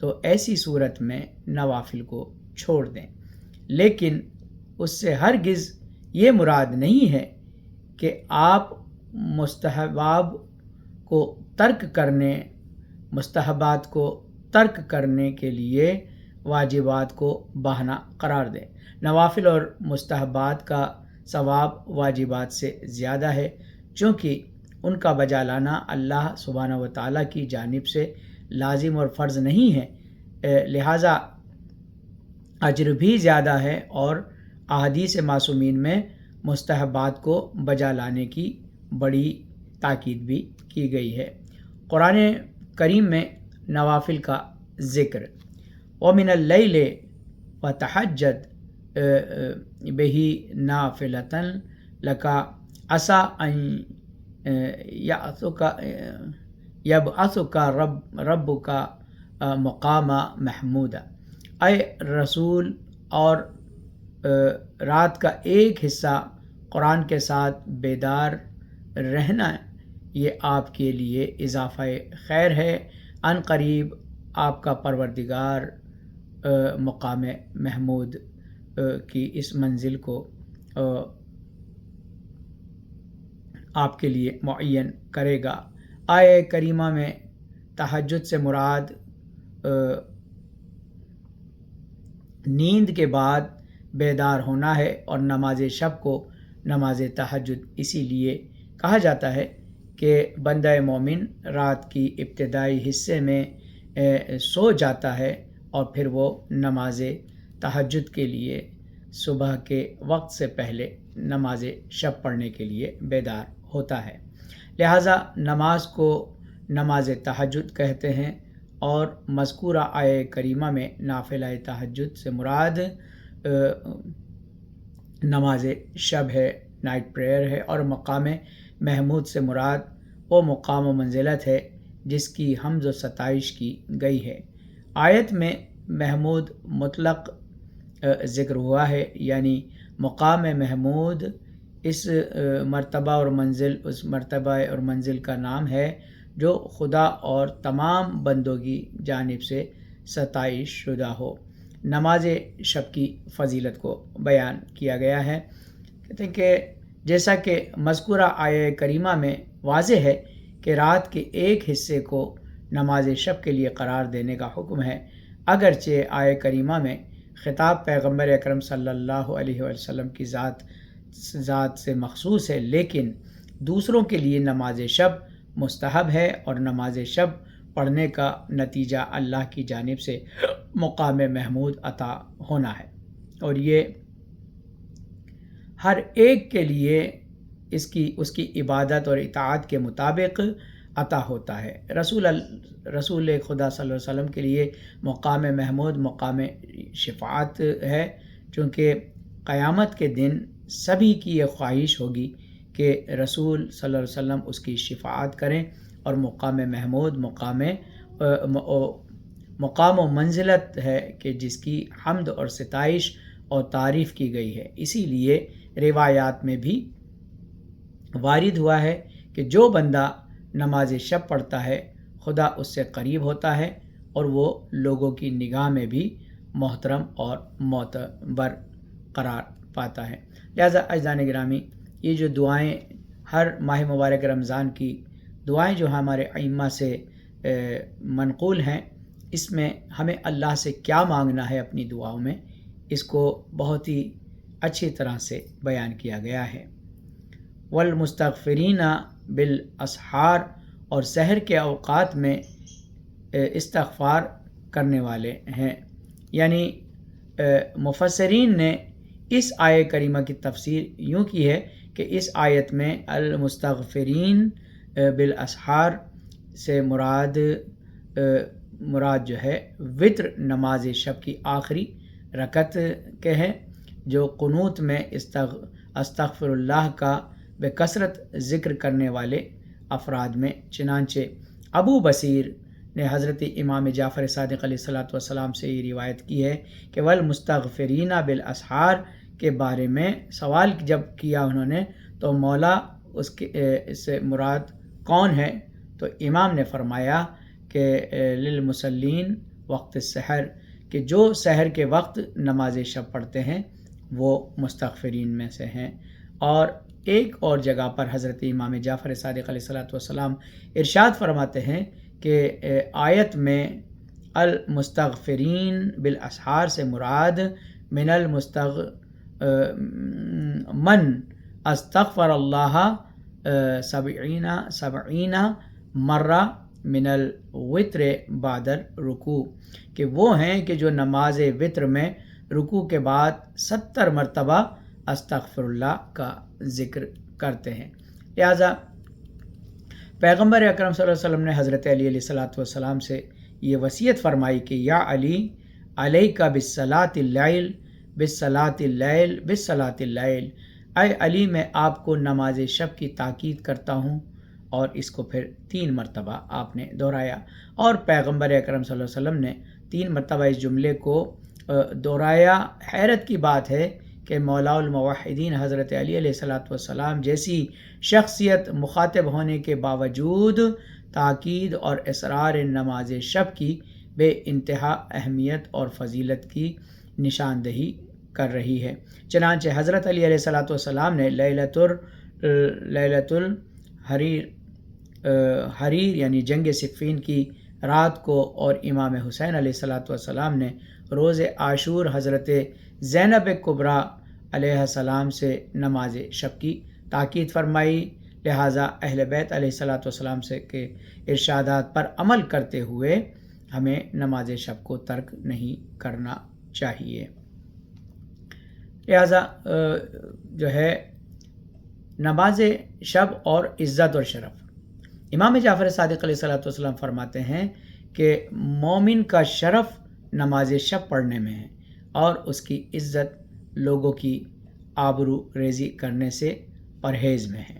تو ایسی صورت میں نوافل کو چھوڑ دیں، لیکن اس سے ہرگز یہ مراد نہیں ہے کہ آپ مستحبات کو ترک کرنے کے لیے واجبات کو بہانہ قرار دیں۔ نوافل اور مستحبات کا ثواب واجبات سے زیادہ ہے، چونکہ ان کا بجا لانا اللہ سبحانہ و تعالیٰ کی جانب سے لازم اور فرض نہیں ہے، لہٰذا اجر بھی زیادہ ہے، اور احادیث معصومین میں مستحبات کو بجا لانے کی بڑی تاکید بھی کی گئی ہے۔ قرآن کریم میں نوافل کا ذکر، وَمِنَ اللَّيْلِ وَتَحَجَّدْ بِهِ نَافِلَةً لَكَ عَسَىٰ أَن يَبْعَثَكَ رَبُّكَ مَقَامًا مَحْمُودًا۔ اے رسول، اور رات کا ایک حصہ قرآن کے ساتھ بیدار رہنا یہ آپ کے لیے اضافہ خیر ہے، ان قریب آپ کا پروردگار مقام محمود کی اس منزل کو آپ کے لیے معین کرے گا۔ آیہ کریمہ میں تہجد سے مراد نیند کے بعد بیدار ہونا ہے، اور نماز شب کو نماز تہجد اسی لیے کہا جاتا ہے کہ بندہ مومن رات کی ابتدائی حصے میں سو جاتا ہے، اور پھر وہ نماز تہجد کے لیے صبح کے وقت سے پہلے نماز شب پڑھنے کے لیے بیدار ہوتا ہے۔ لہٰذا نماز کو نماز تہجد کہتے ہیں، اور مذکورہ آیہ کریمہ میں نافلہ تہجد سے مراد نماز شب ہے، نائٹ پریئر ہے، اور مقام محمود سے مراد وہ مقام و منزلت ہے جس کی حمد و ستائش کی گئی ہے۔ آیت میں محمود مطلق ذکر ہوا ہے، یعنی مقام محمود اس مرتبہ اور منزل کا نام ہے جو خدا اور تمام بندوں کی جانب سے ستائش شدہ ہو۔ نماز شب کی فضیلت کو بیان کیا گیا ہے، کہتے ہیں کہ جیسا کہ مذکورہ آیہ کریمہ میں واضح ہے کہ رات کے ایک حصے کو نماز شب کے لیے قرار دینے کا حکم ہے، اگرچہ آیہ کریمہ میں خطاب پیغمبر اکرم صلی اللہ علیہ وسلم کی ذات سے مخصوص ہے، لیکن دوسروں کے لیے نماز شب مستحب ہے، اور نماز شب پڑھنے کا نتیجہ اللہ کی جانب سے مقام محمود عطا ہونا ہے، اور یہ ہر ایک کے لیے اس کی عبادت اور اطاعت کے مطابق عطا ہوتا ہے۔ رسول خدا صلی اللہ علیہ وسلم کے لیے مقام محمود مقام شفاعت ہے، چونکہ قیامت کے دن سبھی کی یہ خواہش ہوگی کہ رسول صلی اللہ علیہ وسلم اس کی شفاعت کریں، اور مقام محمود مقام و منزلت ہے کہ جس کی حمد اور ستائش اور تعریف کی گئی ہے۔ اسی لیے روایات میں بھی وارد ہوا ہے کہ جو بندہ نماز شب پڑھتا ہے خدا اس سے قریب ہوتا ہے، اور وہ لوگوں کی نگاہ میں بھی محترم اور معتبر قرار پاتا ہے۔ لہذا عزیزان گرامی، یہ جو دعائیں ہر ماہ مبارک رمضان کی دعائیں جو ہمارے ائمہ سے منقول ہیں، اس میں ہمیں اللہ سے کیا مانگنا ہے اپنی دعاؤں میں، اس کو بہت ہی اچھی طرح سے بیان کیا گیا ہے۔ والمستغفرین بالاسحار، اور سحر کے اوقات میں استغفار کرنے والے ہیں، یعنی مفسرین نے اس آیہ کریمہ کی تفسیر یوں کی ہے کہ اس آیت میں المستغفرین بالاسحار سے مراد جو ہے وتر نماز شب کی آخری رکعت کے ہیں، جو قنوت میں استغفر اللہ کا بکثرت ذکر کرنے والے افراد میں، چنانچہ ابو بصیر نے حضرت امام جعفر صادق علیہ السلام سے یہ روایت کی ہے کہ والمستغفرین بالاسحار کے بارے میں سوال جب کیا انہوں نے تو مولا اس سے مراد کون ہے، تو امام نے فرمایا کہ للمصلین وقت سحر کہ جو سحر کے وقت نماز شب پڑھتے ہیں وہ مستغفرین میں سے ہیں۔ اور ایک اور جگہ پر حضرت امام جعفر صادق علیہ السلام ارشاد فرماتے ہیں کہ آیت میں المستغفرین بالاسحار سے مراد من من استغفر اللہ سبعین مرہ من الوتر بعد الرکوع، کہ وہ ہیں کہ جو نماز وتر میں رکوع کے بعد 70 مرتبہ استغفر اللہ کا ذکر کرتے ہیں۔ لہذا پیغمبر اکرم صلی اللہ علیہ وسلم نے حضرت علی علیہ السلام سے یہ وصیت فرمائی کہ یا علی علیک بالصلاۃ اللیل بالصلاۃ اللیل بالصلاۃ اللیل، اے علی میں آپ کو نماز شب کی تاکید کرتا ہوں، اور اس کو پھر 3 مرتبہ آپ نے دہرایا، اور پیغمبر اکرم صلی اللہ علیہ وسلم نے 3 مرتبہ اس جملے کو دہرایا۔ حیرت کی بات ہے کہ مولا الموحدین حضرت علی علیہ السلام جیسی شخصیت مخاطب ہونے کے باوجود تاکید اور اسرار نماز شب کی بے انتہا اہمیت اور فضیلت کی نشاندہی کر رہی ہے۔ چنانچہ حضرت علی علیہ السلام نے لیلۃ الحریر یعنی جنگ صفین کی رات کو، اور امام حسین علیہ السلام نے روز عاشور حضرت زینب کبریٰ علیہ السلام سے نماز شب کی تاکید فرمائی۔ لہٰذا اہل بیت علیہ السلام سے کے ارشادات پر عمل کرتے ہوئے ہمیں نماز شب کو ترک نہیں کرنا چاہیے۔ لہٰذا جو ہے نماز شب اور عزت اور شرف، امام جعفر صادق علیہ السلام فرماتے ہیں کہ مومن کا شرف نماز شب پڑھنے میں ہے، اور اس کی عزت لوگوں کی آبرو ریزی کرنے سے پرہیز میں ہے۔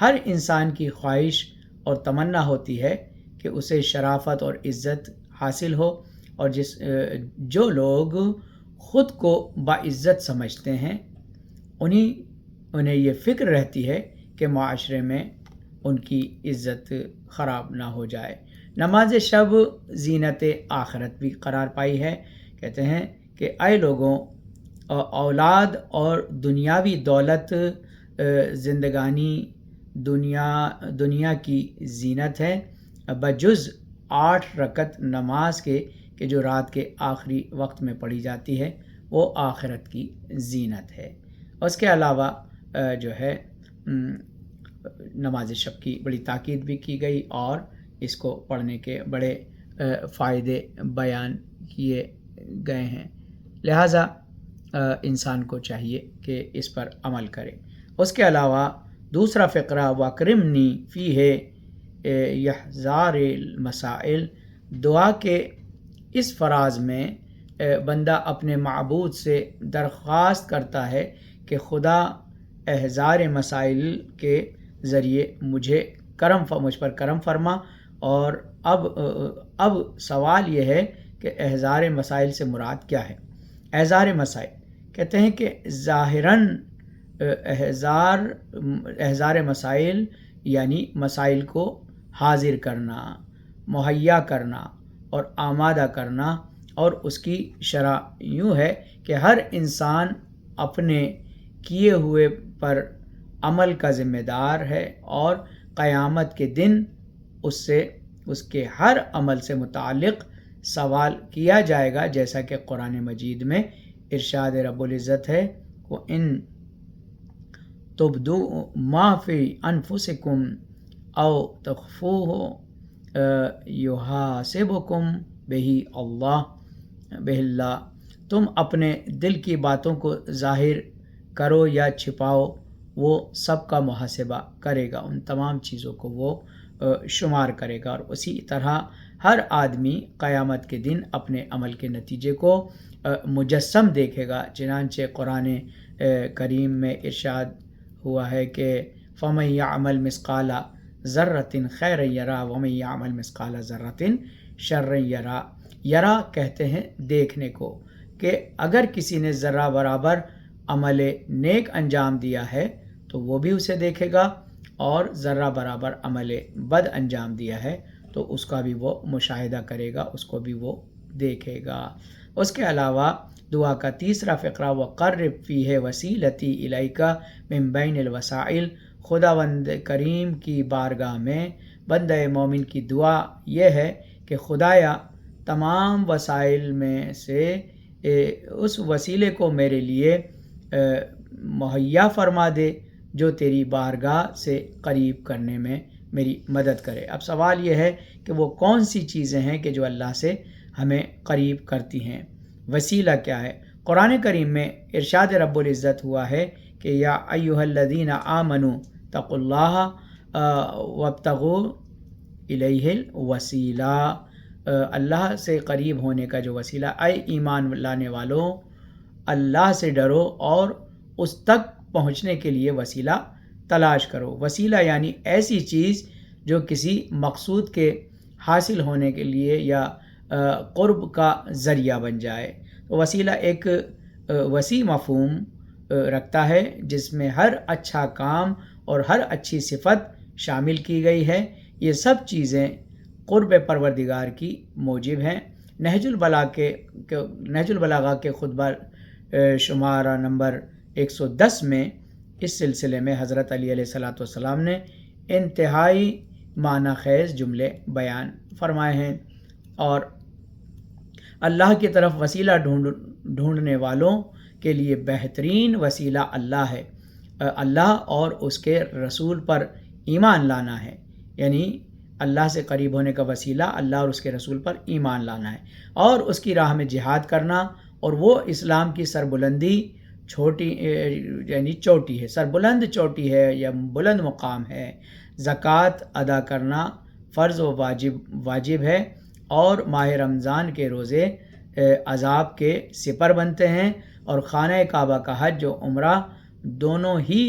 ہر انسان کی خواہش اور تمنا ہوتی ہے کہ اسے شرافت اور عزت حاصل ہو، اور جو لوگ خود کو باعزت سمجھتے ہیں انہیں یہ فکر رہتی ہے کہ معاشرے میں ان کی عزت خراب نہ ہو جائے۔ نماز شب زینت آخرت بھی قرار پائی ہے۔ کہتے ہیں کہ اے لوگوں، اولاد اور دنیاوی دولت زندگانی دنیا کی زینت ہے، بجز 8 رکعت نماز کے کہ جو رات کے آخری وقت میں پڑھی جاتی ہے، وہ آخرت کی زینت ہے۔ اس کے علاوہ جو ہے نماز شب کی بڑی تاکید بھی کی گئی، اور اس کو پڑھنے کے بڑے فائدے بیان کیے گئے ہیں۔ لہٰذا انسان کو چاہیے کہ اس پر عمل کرے۔ اس کے علاوہ دوسرا فقرہ وَأَكْرِمْنِي فِيهِ يَحْذَارِ الْمَسَائِلِ، دعا کے اس فراز میں بندہ اپنے معبود سے درخواست کرتا ہے کہ خدا احضار مسائل کے ذریعے مجھ پر کرم فرما۔ اور اب سوال یہ ہے کہ احضار مسائل سے مراد کیا ہے؟ احضار مسائل کہتے ہیں کہ ظاہراً احضار مسائل یعنی مسائل کو حاضر کرنا، مہیا کرنا اور آمادہ کرنا، اور اس کی شرح یوں ہے کہ ہر انسان اپنے کیے ہوئے پر عمل کا ذمہ دار ہے، اور قیامت کے دن اس کے ہر عمل سے متعلق سوال کیا جائے گا، جیسا کہ قرآن مجید میں ارشاد رب العزت ہے وَإِن تُبْدُوا مَا فِي أَنفُسِكُمْ أَوْ تُخْفُوهُ يُحَاسِبْكُم بِهِ اللہ، تم اپنے دل کی باتوں کو ظاہر کرو یا چھپاؤ، وہ سب کا محاسبہ کرے گا، ان تمام چیزوں کو وہ شمار کرے گا۔ اور اسی طرح ہر آدمی قیامت کے دن اپنے عمل کے نتیجے کو مجسم دیکھے گا۔ چنانچہ قرآن کریم میں ارشاد ہوا ہے کہ فَمَن يَعْمَلْ مِثْقَالَ ذَرَّةٍ خَيْرًا يَرَهُ وَمَن يَعْمَلْ مِثْقَالَ ذَرَّةٍ شَرًّا يَرَهُ۔ یرا کہتے ہیں دیکھنے کو، کہ اگر کسی نے ذرہ برابر عمل نیک انجام دیا ہے تو وہ بھی اسے دیکھے گا، اور ذرہ برابر عمل بد انجام دیا ہے تو اس کا بھی وہ مشاہدہ کرے گا، اس کو بھی وہ دیکھے گا۔ اس کے علاوہ دعا کا تیسرا فقرہ وقرب فیہ وسیلتی الیک من بین الوسائل، خداوند کریم کی بارگاہ میں بندہ مومن کی دعا یہ ہے کہ خدایا تمام وسائل میں سے اس وسیلے کو میرے لیے مہیا فرما دے جو تیری بارگاہ سے قریب کرنے میں میری مدد کرے۔ اب سوال یہ ہے کہ وہ کون سی چیزیں ہیں کہ جو اللہ سے ہمیں قریب کرتی ہیں؟ وسیلہ کیا ہے؟ قرآن کریم میں ارشاد رب العزت ہوا ہے کہ یا ایھا الذین آمنوا اتقوا اللہ وابتغوا الیہ الوسیلہ، اللہ سے قریب ہونے کا جو وسیلہ، اے ایمان لانے والوں اللہ سے ڈرو اور اس تک پہنچنے کے لیے وسیلہ تلاش کرو۔ وسیلہ یعنی ایسی چیز جو کسی مقصود کے حاصل ہونے کے لیے یا قرب کا ذریعہ بن جائے۔ تو وسیلہ ایک وسیع مفہوم رکھتا ہے جس میں ہر اچھا کام اور ہر اچھی صفت شامل کی گئی ہے۔ یہ سب چیزیں قرب پروردگار کی موجب ہیں۔ نہج البلاغہ کے خطبہ شمارہ نمبر 110 میں اس سلسلے میں حضرت علی علیہ السلام نے انتہائی معنی خیز جملے بیان فرمائے ہیں، اور اللہ کی طرف وسیلہ ڈھونڈنے والوں کے لیے بہترین وسیلہ اللہ ہے۔ اللہ اور اس کے رسول پر ایمان لانا ہے، یعنی اللہ سے قریب ہونے کا وسیلہ اللہ اور اس کے رسول پر ایمان لانا ہے، اور اس کی راہ میں جہاد کرنا، اور وہ اسلام کی سربلندی چوٹی ہے، سربلند چوٹی ہے یا بلند مقام ہے۔ زکوٰۃ ادا کرنا فرض و واجب ہے، اور ماہ رمضان کے روزے عذاب کے سپر بنتے ہیں، اور خانہ کعبہ کا حج و عمرہ دونوں ہی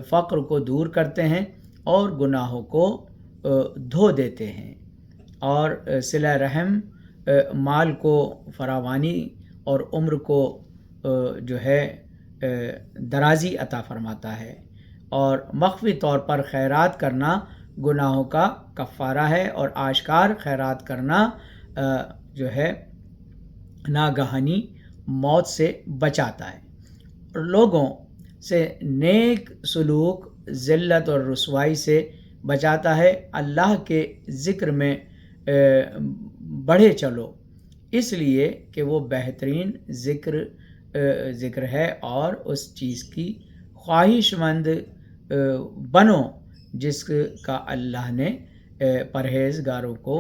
فقر کو دور کرتے ہیں اور گناہوں کو دھو دیتے ہیں، اور صلہ رحم مال کو فراوانی اور عمر کو جو ہے درازی عطا فرماتا ہے، اور مخفی طور پر خیرات کرنا گناہوں کا کفارہ ہے، اور آشکار خیرات کرنا جو ہے ناگہانی موت سے بچاتا ہے۔ لوگوں سے نیک سلوک ذلت اور رسوائی سے بچاتا ہے۔ اللہ کے ذکر میں بڑھے چلو، اس لیے کہ وہ بہترین ذکر ہے، اور اس چیز کی خواہش مند بنو جس کا اللہ نے پرہیزگاروں کو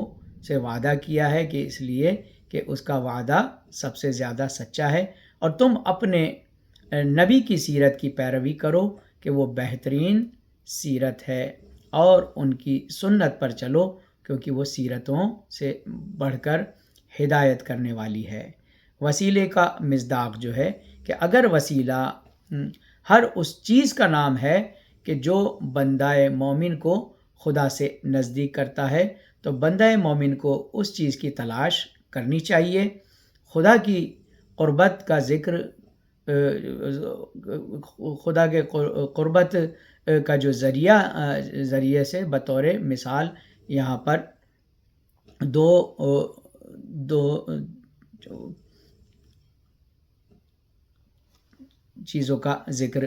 سے وعدہ کیا ہے، کہ اس لیے کہ اس کا وعدہ سب سے زیادہ سچا ہے، اور تم اپنے نبی کی سیرت کی پیروی کرو کہ وہ بہترین سیرت ہے، اور ان کی سنت پر چلو کیونکہ وہ سیرتوں سے بڑھ کر ہدایت کرنے والی ہے۔ وسیلے کا مصداق جو ہے کہ اگر وسیلہ ہر اس چیز کا نام ہے کہ جو بندہ مومن کو خدا سے نزدیک کرتا ہے، تو بندہ مومن کو اس چیز کی تلاش کرنی چاہیے۔ خدا کی قربت کا ذکر، خدا کے قربت کا جو ذریعے سے بطور مثال یہاں پر دو چیزوں کا ذکر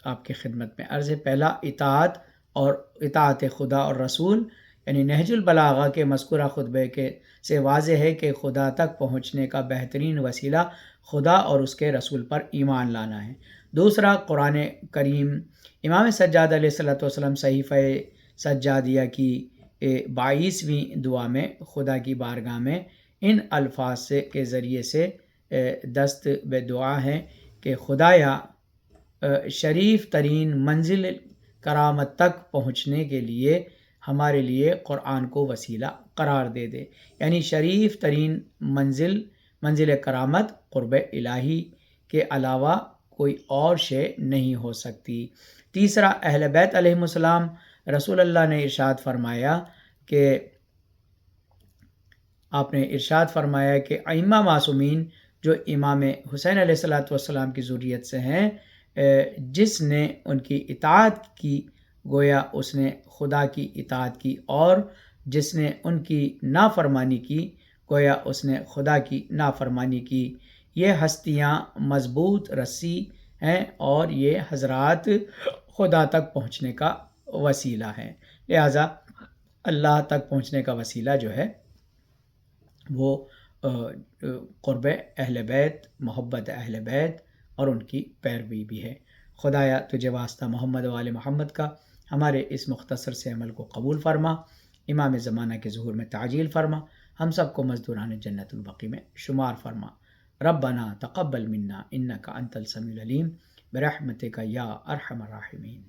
آپ کی خدمت میں عرض ہے۔ پہلا اطاعت، اور اطاعت خدا اور رسول، یعنی نہج البلاغہ کے مذکورہ خطبے سے واضح ہے کہ خدا تک پہنچنے کا بہترین وسیلہ خدا اور اس کے رسول پر ایمان لانا ہے۔ دوسرا قرآن کریم، امام سجاد علیہ السلام صحیفہ سجادیہ کی 22ویں دعا میں خدا کی بارگاہ میں ان الفاظ کے ذریعے سے دست بے دعا ہیں کہ خدایا شریف ترین منزل کرامت تک پہنچنے کے لیے ہمارے لیے قرآن کو وسیلہ قرار دے دے، یعنی شریف ترین منزل کرامت قرب الہی کے علاوہ کوئی اور شے نہیں ہو سکتی۔ تیسرا اہل بیت علیہم السلام، رسول اللہ نے ارشاد فرمایا کہ ائمہ معصومین جو امام حسین علیہ السلام کی ذریت سے ہیں، جس نے ان کی اطاعت کی گویا اس نے خدا کی اطاعت کی، اور جس نے ان کی نافرمانی کی گویا اس نے خدا کی نافرمانی کی۔ یہ ہستیاں مضبوط رسی ہیں اور یہ حضرات خدا تک پہنچنے کا وسیلہ ہیں، لہٰذا اللہ تک پہنچنے کا وسیلہ جو ہے وہ قرب اہل بیت، محبت اہل بیت اور ان کی پیروی بھی ہے۔ خدایا تجھے واسطہ محمد و آل محمد کا ہمارے اس مختصر سے عمل کو قبول فرما، امام زمانہ کے ظہور میں تعجیل فرما، ہم سب کو مزدوران جنت البقیع میں شمار فرما۔ ربنا تقبل منا انک انت السمیع العلیم برحمتک یا ارحم الراحمین۔